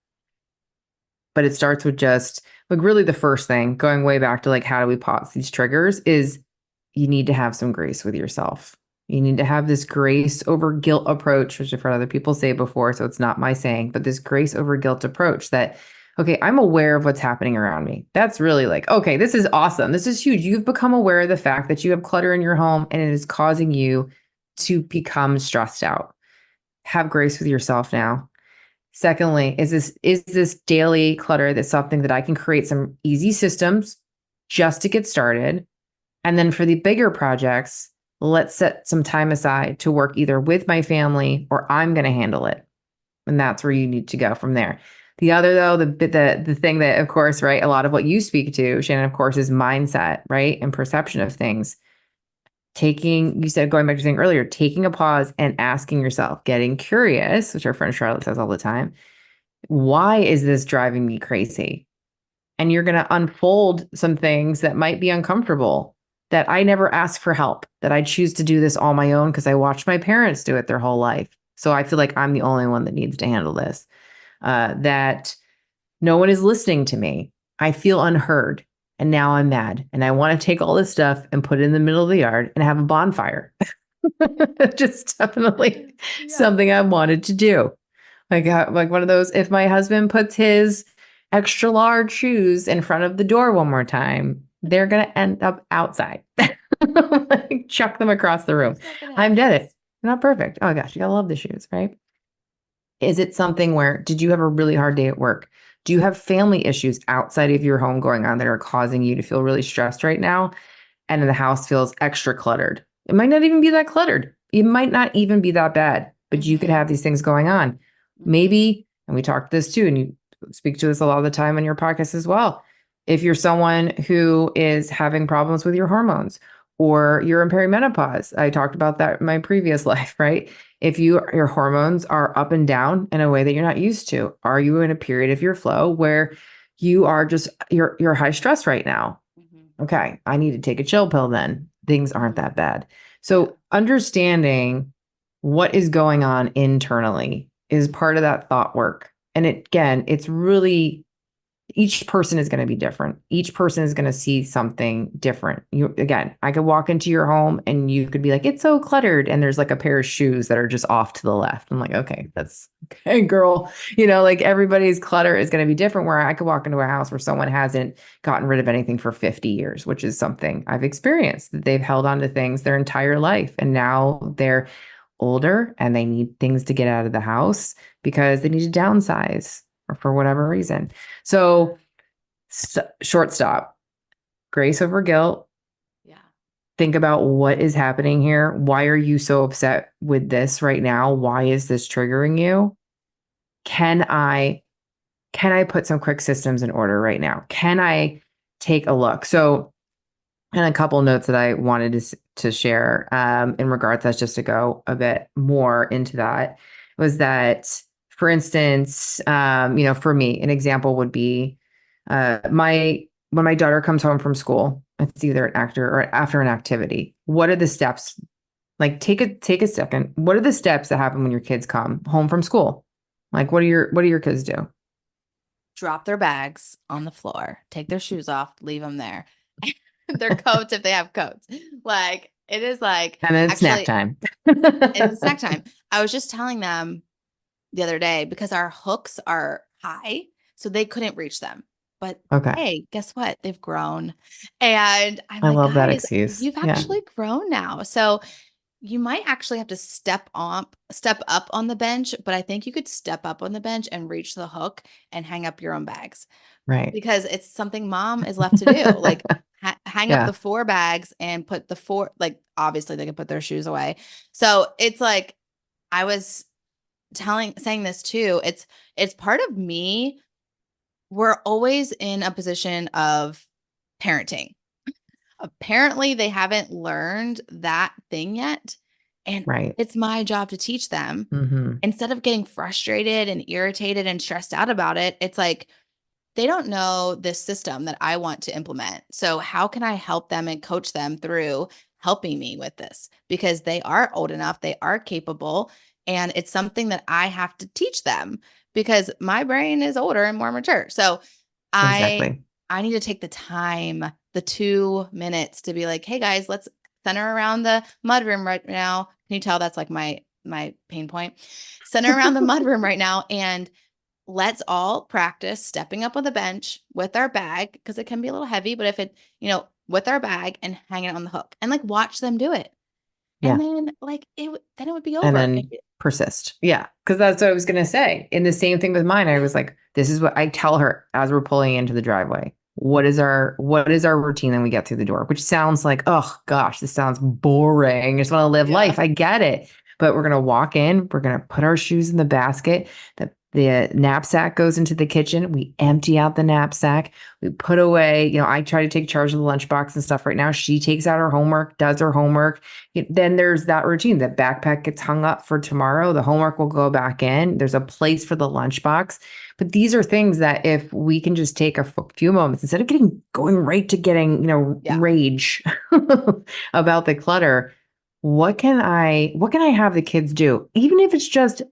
but it starts with just like really the first thing, going way back to like, how do we pause these triggers, is you need to have some grace with yourself. You need to have this grace over guilt approach, which I've heard other people say before, so it's not my saying, but this grace over guilt approach that, okay, I'm aware of what's happening around me. That's really like, okay, this is awesome. This is huge. You've become aware of the fact that you have clutter in your home and it is causing you to become stressed out. Have grace with yourself now. Secondly, is this daily clutter that's something that I can create some easy systems just to get started? And then for the bigger projects, let's set some time aside to work either with my family or I'm going to handle it. And that's where you need to go from there. The other, though, the thing that, of course, right, a lot of what you speak to, Shannon, of course, is mindset, right, and perception of things. You said, going back to saying earlier, taking a pause and asking yourself, getting curious, which our friend Charlotte says all the time, why is this driving me crazy? And you're going to unfold some things that might be uncomfortable. that I never ask for help, that I choose to do this all my own because I watched my parents do it their whole life. So I feel like I'm the only one that needs to handle this. That no one is listening to me. I feel unheard. And now I'm mad. And I want to take all this stuff and put it in the middle of the yard and have a bonfire. Just definitely something I wanted to do. Like one of those, if my husband puts his extra large shoes in front of the door one more time, they're going to end up outside. Like, chuck them across the room. I'm dead. They're not perfect. Oh gosh, you gotta love the shoes, right? Is it something where, did you have a really hard day at work? Do you have family issues outside of your home going on that are causing you to feel really stressed right now? And the house feels extra cluttered. It might not even be that cluttered. It might not even be that bad, but you could have these things going on. Maybe, and we talked this too, and you speak to this a lot of the time on your podcast as well. If you're someone who is having problems with your hormones or you're in perimenopause, I talked about that in my previous life, right? If your hormones are up and down in a way that you're not used to, are you in a period of your flow where you are just you're high stress right now? Okay, I need to take a chill pill then. Things aren't that bad. So understanding what is going on internally is part of that thought work. And it's really, each person is going to be different. Each person is going to see something different. I could walk into your home and you could be like, it's so cluttered. And there's like a pair of shoes that are just off to the left. I'm like, okay, that's okay, girl. Like everybody's clutter is going to be different, where I could walk into a house where someone hasn't gotten rid of anything for 50 years, which is something I've experienced, that they've held on to things their entire life. And now they're older and they need things to get out of the house because they need to downsize or for whatever reason. So, short stop, grace over guilt. Yeah. Think about what is happening here. Why are you so upset with this right now? Why is this triggering you? Can I put some quick systems in order right now? Can I take a look? So, and a couple notes that I wanted to share in regards to that, just to go a bit more into that, was that, for instance, for me, an example would be when my daughter comes home from school, it's either an actor or after an activity. What are the steps? Like, take a second. What are the steps that happen when your kids come home from school? Like, what do your kids do? Drop their bags on the floor, take their shoes off, leave them there. Their coats, if they have coats. Like, it is like, And then it's snack actually, time. it's snack time. I was just telling them the other day, because our hooks are high, so they couldn't reach them. But Okay. hey, guess what? They've grown. And I'm I like, love that guys, excuse. you've Yeah. actually grown now. So you might actually have to step up on the bench, but I think you could step up on the bench and reach the hook and hang up your own bags. Right. Because it's something mom is left to do. Like, hang up Yeah. the 4 bags and put the 4, like, obviously they can put their shoes away. So it's like, I was saying this too. It's part of me. We're always in a position of parenting. Apparently they haven't learned that thing yet. And Right. it's my job to teach them. Mm-hmm. Instead of getting frustrated and irritated and stressed out about it, it's like, they don't know this system that I want to implement. So how can I help them and coach them through helping me with this? Because they are old enough, they are capable, and it's something that I have to teach them, because my brain is older and more mature. So Exactly. I need to take the time, the 2 minutes, to be like, hey guys, let's center around the mudroom right now. Can you tell that's like my pain point? Center around the mudroom right now, and let's all practice stepping up on the bench with our bag, because it can be a little heavy, but if it, with our bag and hanging it on the hook, and like watch them do it. And then like then it would be over. And then persist. Yeah. Because that's what I was going to say. In the same thing with mine, I was like, this is what I tell her as we're pulling into the driveway. What is our routine when we get through the door? Which sounds like, oh gosh, this sounds boring. I just want to live life. I get it. But we're going to walk in, we're going to put our shoes in the basket. The The knapsack goes into the kitchen. We empty out the knapsack. We put away, I try to take charge of the lunchbox and stuff right now. She takes out her homework, does her homework. Then there's that routine. The backpack gets hung up for tomorrow. The homework will go back in. There's a place for the lunchbox. But these are things that if we can just take a few moments, instead of going right to getting, rage about the clutter, what can I have the kids do? Even if it's just,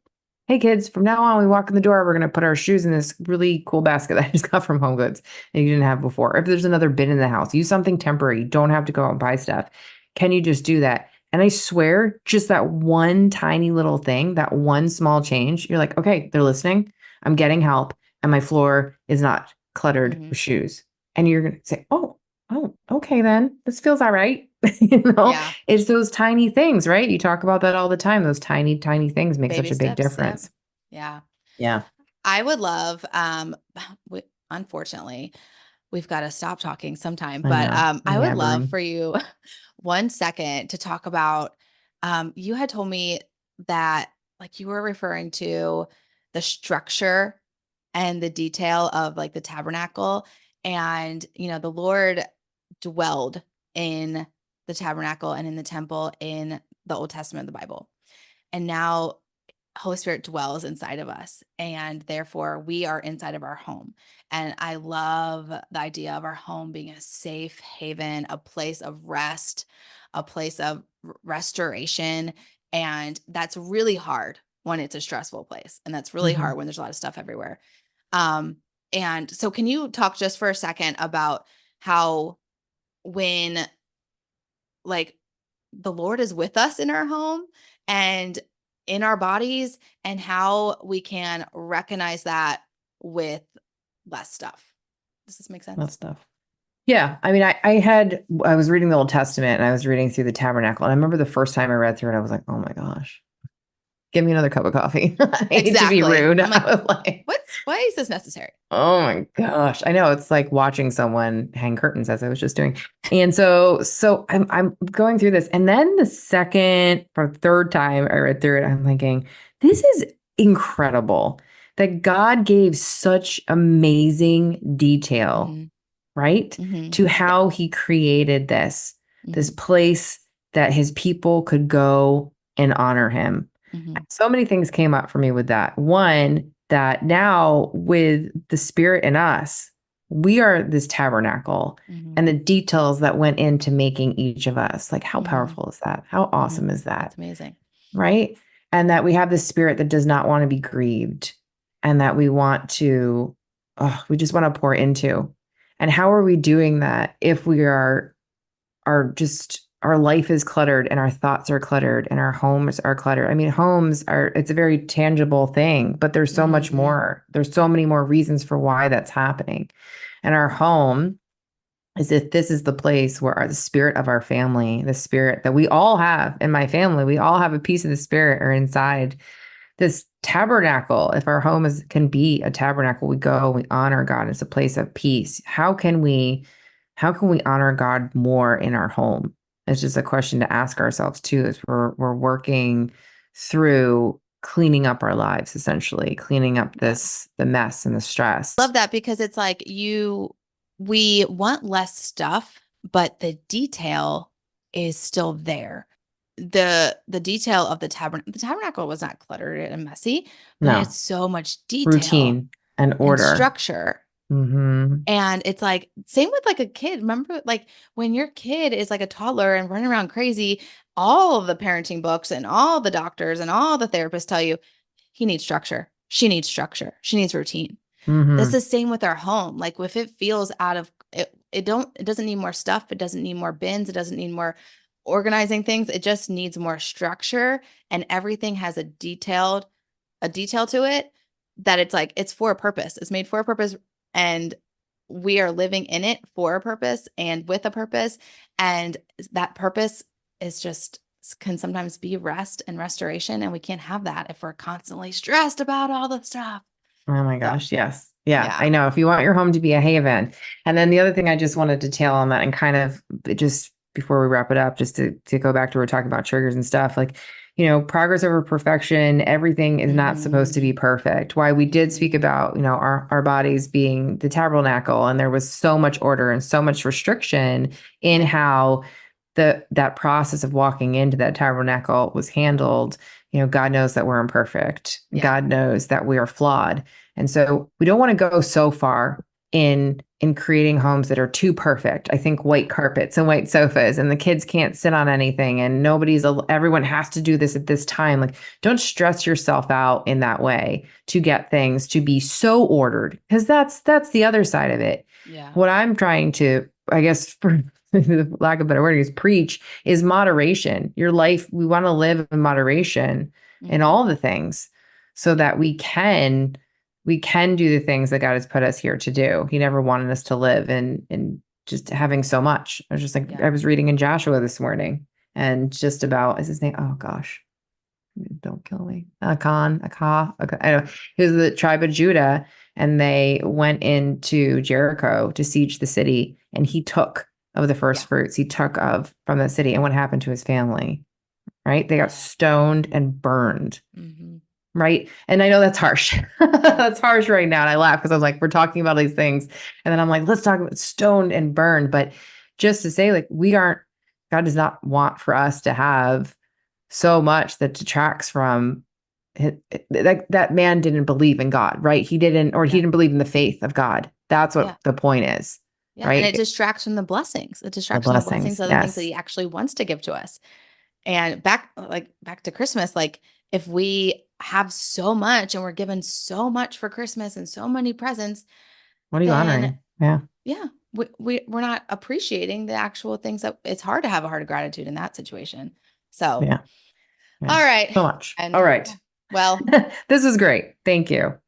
hey kids, from now on, we walk in the door, we're going to put our shoes in this really cool basket that I just got from Home Goods and you didn't have before. If there's another bin in the house, use something temporary. You don't have to go out and buy stuff. Can you just do that? And I swear, just that one tiny little thing, that one small change, you're like, okay, they're listening. I'm getting help. And my floor is not cluttered with shoes. And you're going to say, oh, okay, then this feels all right. Yeah. It's those tiny things, right? You talk about that all the time. Those tiny, tiny things make Baby such a big steps, difference. Yeah. Yeah. I would love, unfortunately, we've got to stop talking sometime, but I would love for you 1 second to talk about, you had told me that like you were referring to the structure and the detail of like the tabernacle, and the Lord dwelled in the tabernacle and in the temple in the Old Testament of the Bible. And now Holy Spirit dwells inside of us, and therefore we are inside of our home. And I love the idea of our home being a safe haven, a place of rest, a place of restoration. And that's really hard when it's a stressful place. And that's really hard when there's a lot of stuff everywhere. And so can you talk just for a second about how when like the Lord is with us in our home and in our bodies, and how we can recognize that with less stuff. Does this make sense? Less stuff. Yeah. I mean, I was reading the Old Testament and I was reading through the tabernacle. And I remember the first time I read through it, I was like, oh my gosh, give me another cup of coffee. I hate to be rude. I'm like, why is this necessary? Oh my gosh. I know, it's like watching someone hang curtains, as I was just doing. And so I'm going through this. And then the second or third time I read through it, I'm thinking, this is incredible that God gave such amazing detail, right? To how he created this place that his people could go and honor him. So many things came up for me with that. One, that now with the Spirit in us, we are this tabernacle, and the details that went into making each of us. Like, how powerful is that? How awesome is that? That's amazing. Right? And that we have this Spirit that does not want to be grieved, and that we just want to pour into. And how are we doing that if we are just, our life is cluttered and our thoughts are cluttered and our homes are cluttered? I mean, it's a very tangible thing, but there's so much more. There's so many more reasons for why that's happening. And our home, as if this is the place where the spirit of our family, the spirit that we all have in my family, we all have a piece of the Spirit or inside this tabernacle. If our home can be a tabernacle, we go, we honor God. It's a place of peace. How can we honor God more in our home? It's just a question to ask ourselves too, as we're working through cleaning up our lives, essentially cleaning up the mess and the stress. Love that, because it's like we want less stuff, but the detail is still there. The detail of the tabernacle was not cluttered and messy, but it's so much detail, routine and order, and structure. And it's like, same with like a kid. Remember, like when your kid is like a toddler and running around crazy, all of the parenting books and all the doctors and all the therapists tell you he needs structure. She needs structure. She needs routine. That's the same with our home. Like if it feels out of it, it doesn't need more stuff. It doesn't need more bins. It doesn't need more organizing things. It just needs more structure, and everything has a detail to it, that it's like, it's for a purpose. It's made for a purpose, and we are living in it for a purpose and with a purpose. And that purpose can sometimes be rest and restoration. And we can't have that if we're constantly stressed about all the stuff. Oh my gosh. Yes. Yeah, I know. If you want your home to be a haven. And then the other thing I just wanted to tail on that, and kind of just before we wrap it up, just to go back to, we're talking about triggers and stuff, like progress over perfection. Everything is not supposed to be perfect. Why we did speak about, our bodies being the tabernacle, and there was so much order and so much restriction in how that process of walking into that tabernacle was handled. God knows that we're imperfect. Yeah. God knows that we are flawed. And so we don't want to go so far in creating homes that are too perfect. I think white carpets and white sofas, and the kids can't sit on anything, and everyone has to do this at this time. Like, don't stress yourself out in that way to get things to be so ordered, because that's the other side of it. Yeah. What I'm trying to, I guess, for the lack of a better word, is preach, is moderation. Your life, we want to live in moderation in all the things, so that we can do the things that God has put us here to do. He never wanted us to live in just having so much. I was just like, I was reading in Joshua this morning, and just about, is his name? Oh gosh, don't kill me. Akah. I know. He was the tribe of Judah, and they went into Jericho to siege the city, and he took of the first fruits. He took from the city. And what happened to his family? Right? They got stoned and burned. Right. And I know that's harsh. That's harsh right now. And I laugh because I was like, we're talking about these things. And then I'm like, let's talk about stoned and burned. But just to say, like, God does not want for us to have so much that detracts from that man didn't believe in God, right? He didn't believe in the faith of God. That's what the point is. Yeah. Right. And it distracts from the blessings. It distracts from the blessings of the things that he actually wants to give to us. And back to Christmas, like, if we have so much and we're given so much for Christmas and so many presents, what are you honoring? Yeah. We're not appreciating the actual things that it's hard to have a heart of gratitude in that situation. So, yeah. All right. So much. And, all right. Well, this is great. Thank you.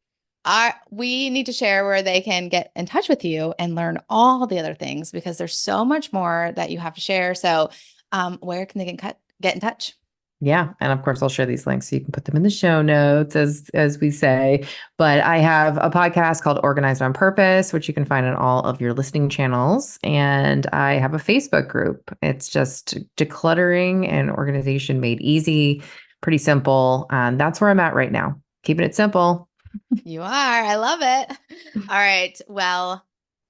We need to share where they can get in touch with you and learn all the other things, because there's so much more that you have to share. So, where can they get in touch? Yeah. And of course, I'll share these links so you can put them in the show notes, as we say. But I have a podcast called Organized on Purpose, which you can find on all of your listening channels. And I have a Facebook group. It's just Decluttering and Organization Made Easy. Pretty simple. That's where I'm at right now. Keeping it simple. You are. I love it. All right. Well,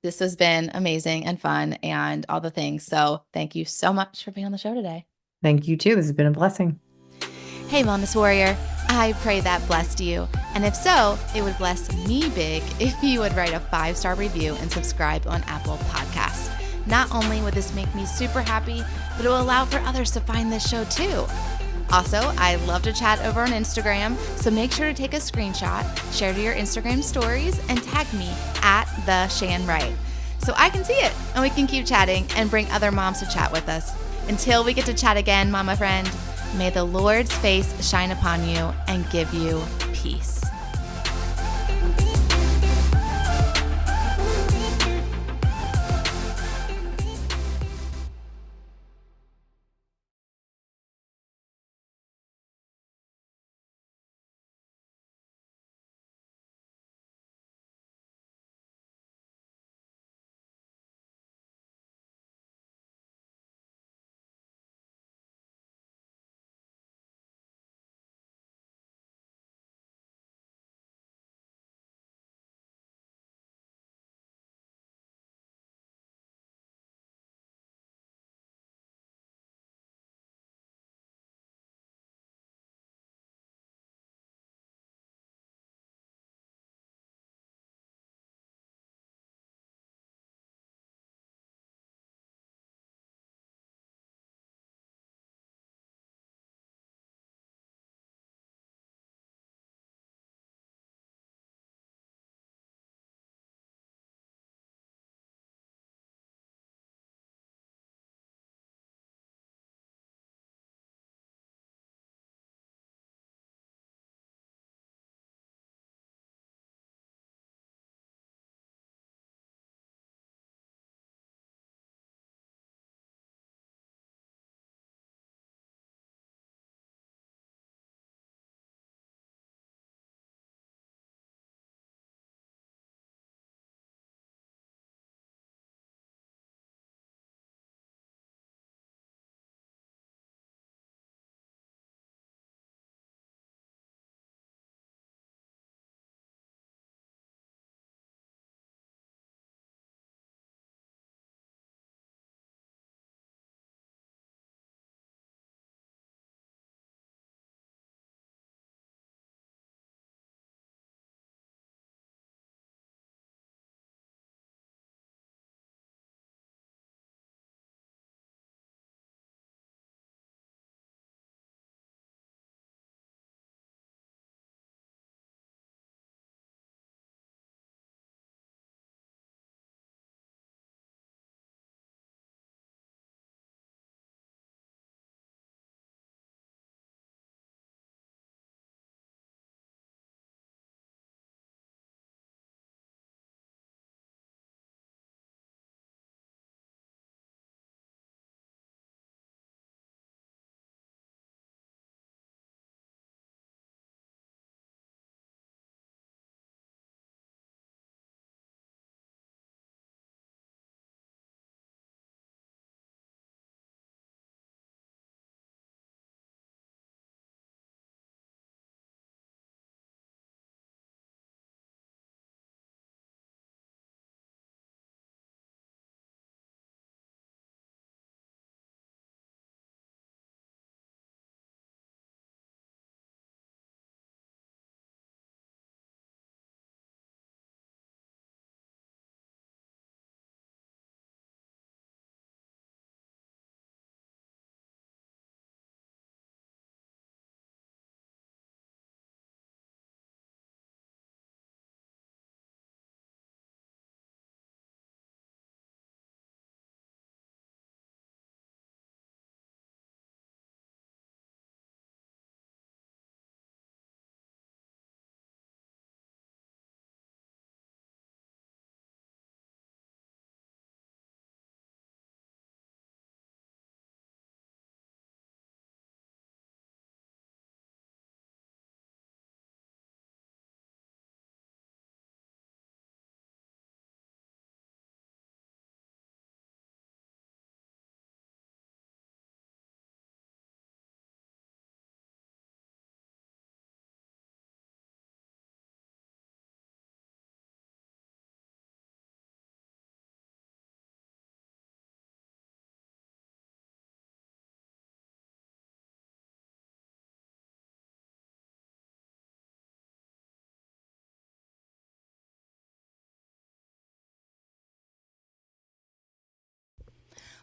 this has been amazing and fun and all the things. So thank you so much for being on the show today. Thank you too. This has been a blessing. Hey, Wellness Warrior. I pray that blessed you. And if so, it would bless me big if you would write a 5-star review and subscribe on Apple Podcasts. Not only would this make me super happy, but it will allow for others to find this show too. Also, I love to chat over on Instagram, so make sure to take a screenshot, share to your Instagram stories, and tag me at the Shan Wright, so I can see it and we can keep chatting and bring other moms to chat with us. Until we get to chat again, mama friend, may the Lord's face shine upon you and give you peace.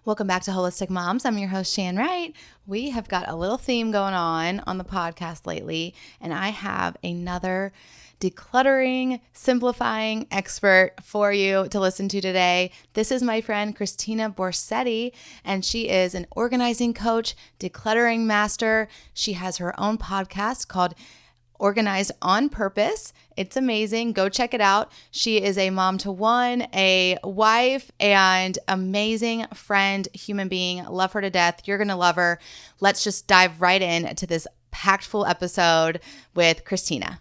Welcome back to Holistic Moms. I'm your host, Shan Wright. We have got a little theme going on the podcast lately, and I have another decluttering, simplifying expert for you to listen to today. This is my friend, Kristina Borseti, and she is an organizing coach, decluttering master. She has her own podcast called Organized on Purpose. It's amazing. Go check it out. She is a mom to one, a wife, and amazing friend, human being. Love her to death. You're going to love her. Let's just dive right into this packed full episode with Kristina.